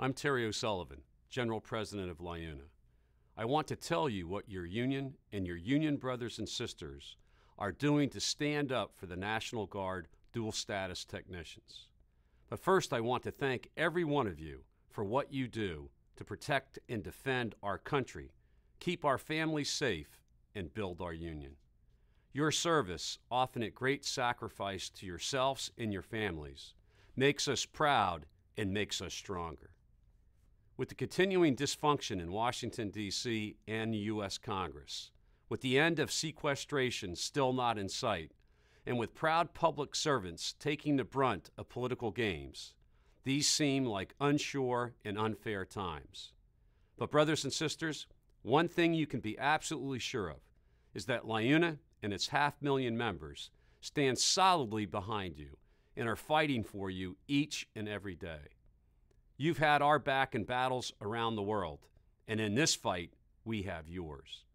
I'm Terry O'Sullivan, General President of LIUNA. I want to tell you what your union and your union brothers and sisters are doing to stand up for the National Guard dual status technicians. But first, I want to thank every one of you for what you do to protect and defend our country, keep our families safe, and build our union. Your service, often at great sacrifice to yourselves and your families, makes us proud and makes us stronger. With the continuing dysfunction in Washington, D.C. and the U.S. Congress, with the end of sequestration still not in sight, and with proud public servants taking the brunt of political games, these seem like unsure and unfair times. But brothers and sisters, one thing you can be absolutely sure of is that LIUNA and its 500,000 members stand solidly behind you and are fighting for you each and every day. You've had our back in battles around the world, and in this fight, we have yours.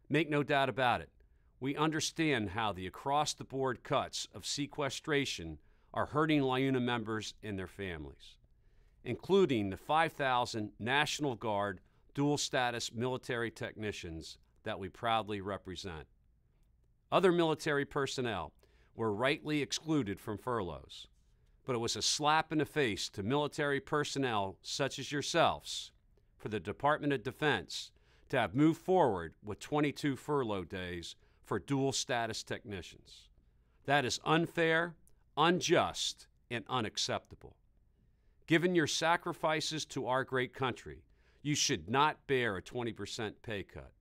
Make no doubt about it, we understand how the across-the-board cuts of sequestration are hurting LIUNA members and their families, including the 5,000 National Guard dual-status military technicians that we proudly represent. Other military personnel were rightly excluded from furloughs, but it was a slap in the face to military personnel such as yourselves for the Department of Defense to have moved forward with 22 furlough days for dual status technicians. That is unfair, unjust, and unacceptable. Given your sacrifices to our great country, you should not bear a 20% pay cut.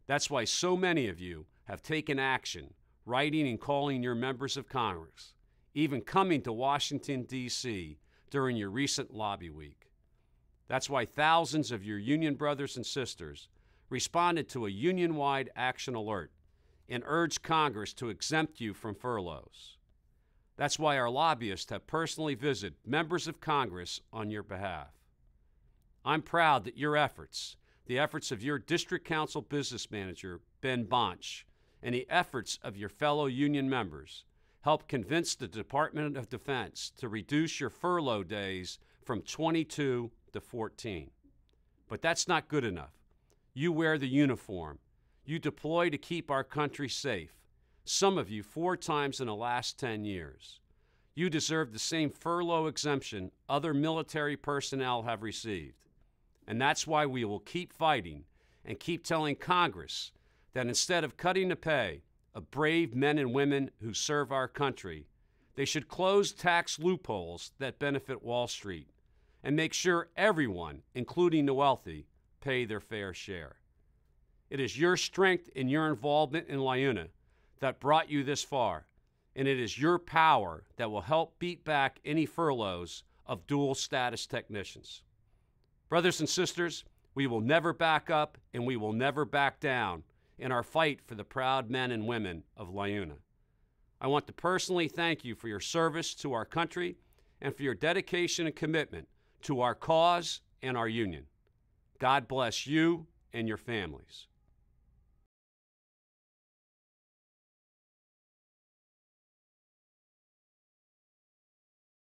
That's why so many of you have taken action, writing and calling your members of Congress, even coming to Washington, D.C. during your recent lobby week. That's why thousands of your union brothers and sisters responded to a union-wide action alert and urged Congress to exempt you from furloughs. That's why our lobbyists have personally visited members of Congress on your behalf. I'm proud that your efforts, the efforts of your District Council Business Manager, Ben Bonch, and the efforts of your fellow union members help convince the Department of Defense to reduce your furlough days from 22 to 14. But that's not good enough. You wear the uniform. You deploy to keep our country safe, some of you 4 times in the last 10 years. You deserve the same furlough exemption other military personnel have received. And that's why we will keep fighting and keep telling Congress that instead of cutting the pay of brave men and women who serve our country, they should close tax loopholes that benefit Wall Street and make sure everyone, including the wealthy, pay their fair share. It is your strength and your involvement in LIUNA that brought you this far, and it is your power that will help beat back any furloughs of dual status technicians. Brothers and sisters, we will never back up and we will never back down in our fight for the proud men and women of LIUNA. I want to personally thank you for your service to our country and for your dedication and commitment to our cause and our union. God bless you and your families.